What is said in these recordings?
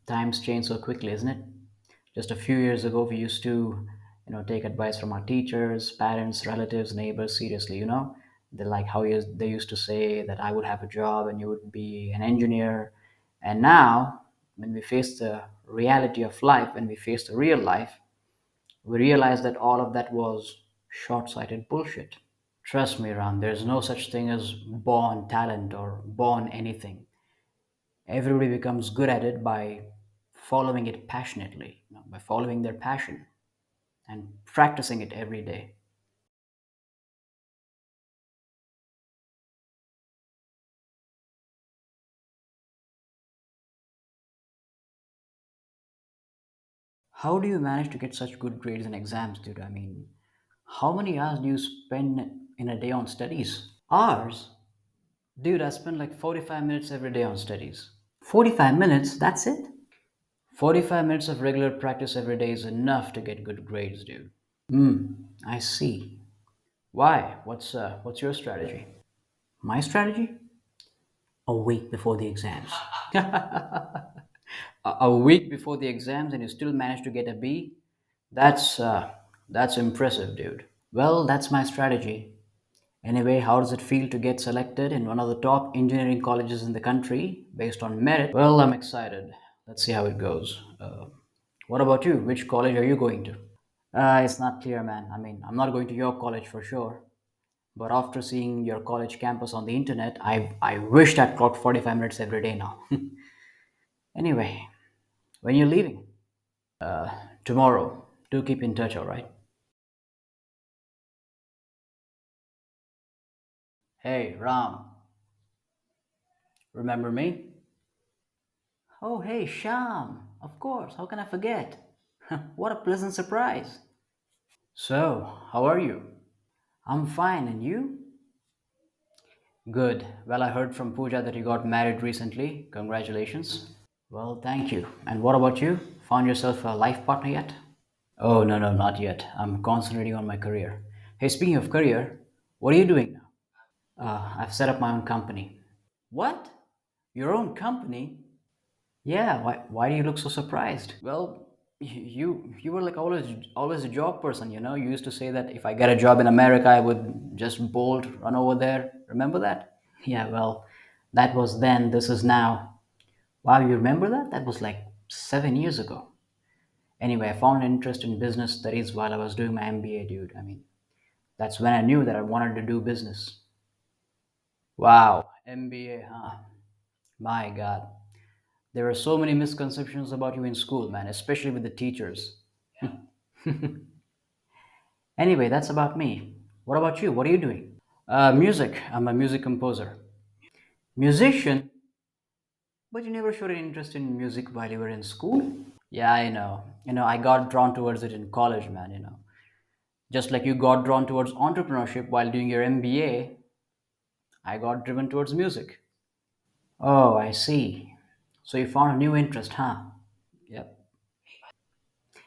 Times change so quickly, isn't it? Just a few years ago, we used to, take advice from our teachers, parents, relatives, neighbors seriously. They like how they used to say that I would have a job and you would be an engineer. And now, when we face the reality of life, when we face the real life, we realize that all of that was short-sighted bullshit. Trust me, Ram, there's no such thing as born talent or born anything. Everybody becomes good at it by following it passionately, by following their passion and practicing it every day. How do you manage to get such good grades in exams, dude? I mean, how many hours do you spend in a day on studies? Hours? Dude, I spend like 45 minutes every day on studies. 45 minutes? That's it? 45 minutes of regular practice every day is enough to get good grades, dude. I see. Why? What's your strategy? My strategy? A week before the exams. A week before the exams and you still manage to get a B? That's impressive, dude. Well, that's my strategy. Anyway, how does it feel to get selected in one of the top engineering colleges in the country based on merit? Well, I'm excited. Let's see how it goes. What about you? Which college are you going to? It's not clear, man. I mean, I'm not going to your college for sure. But after seeing your college campus on the internet, I wished I'd clocked 45 minutes every day now. Anyway, when you're leaving? Tomorrow. Do keep in touch, alright? Hey, Ram, remember me? Oh, hey, Sham. Of course, how can I forget? What a pleasant surprise. So, how are you? I'm fine, and you? Good. Well, I heard from Pooja that you got married recently. Congratulations. Well, thank you. And what about you? Found yourself a life partner yet? Oh, no, no, not yet. I'm concentrating on my career. Hey, speaking of career, what are you doing now? I've set up my own company. What? Your own company? Yeah, why do you look so surprised? Well, you were like always a job person, you know? You used to say that if I get a job in America, I would just bolt run over there. Remember that? Yeah, well, that was then, this is now. Wow, you remember that? That was like 7 years ago. Anyway, I found an interest in business studies while I was doing my MBA, dude. I mean, that's when I knew that I wanted to do business. Wow, MBA, huh? My God. There are so many misconceptions about you in school, man, especially with the teachers. Anyway, that's about me. What about you? What are you doing? Music. I'm a music composer. Musician? But you never showed any interest in music while you were in school? Yeah, I know. I got drawn towards it in college, man. Just like you got drawn towards entrepreneurship while doing your MBA, I got driven towards music. Oh, I see. So you found a new interest, huh? Yep.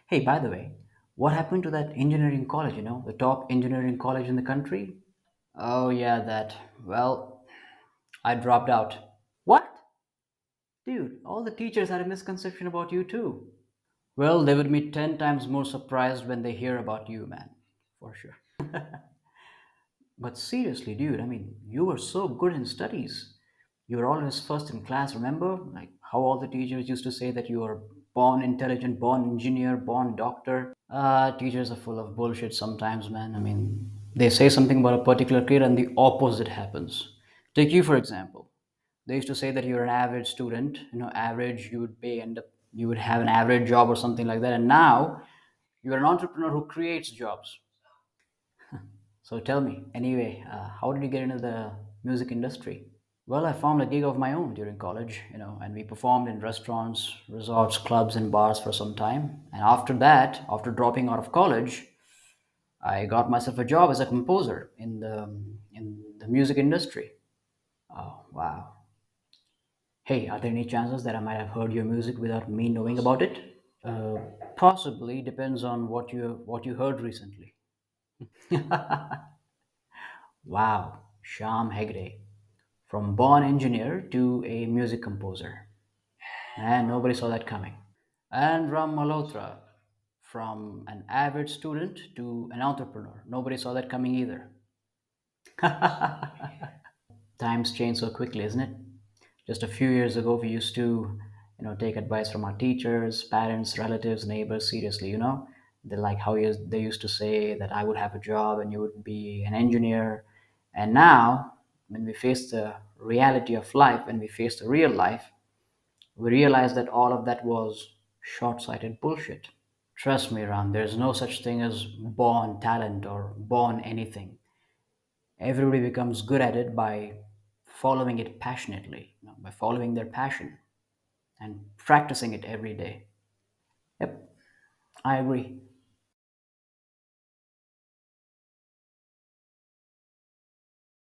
Hey, by the way, what happened to that engineering college, the top engineering college in the country? Oh, yeah, that. Well, I dropped out. What? Dude, all the teachers had a misconception about you too. Well, they would be 10 times more surprised when they hear about you, man. For sure. But seriously, dude, I mean, you were so good in studies. You were always first in class, remember? Like how all the teachers used to say that you were born intelligent, born engineer, born doctor. Teachers are full of bullshit sometimes, man. I mean, they say something about a particular kid and the opposite happens. Take you, for example. They used to say that you're an average student, average, you would pay, end up, you would have an average job or something like that. And now you're an entrepreneur who creates jobs. So tell me, anyway, how did you get into the music industry? Well, I formed a gig of my own during college, and we performed in restaurants, resorts, clubs, and bars for some time. And after that, after dropping out of college, I got myself a job as a composer in the music industry. Oh, wow. Hey, are there any chances that I might have heard your music without me knowing about it? Uh, Possibly depends on what you heard recently. Wow, Sham Hegde, from born engineer to a music composer. And nobody saw that coming. And Ram Malhotra, from an avid student to an entrepreneur. Nobody saw that coming either. Times change so quickly, isn't it? Just a few years ago, we used to, take advice from our teachers, parents, relatives, neighbors seriously. They like how they used to say that I would have a job and you would be an engineer. And now, when we face the reality of life, when we face the real life, we realize that all of that was short-sighted bullshit. Trust me, Ram, there's no such thing as born talent or born anything. Everybody becomes good at it by following it passionately, by following their passion and practicing it every day. Yep, I agree.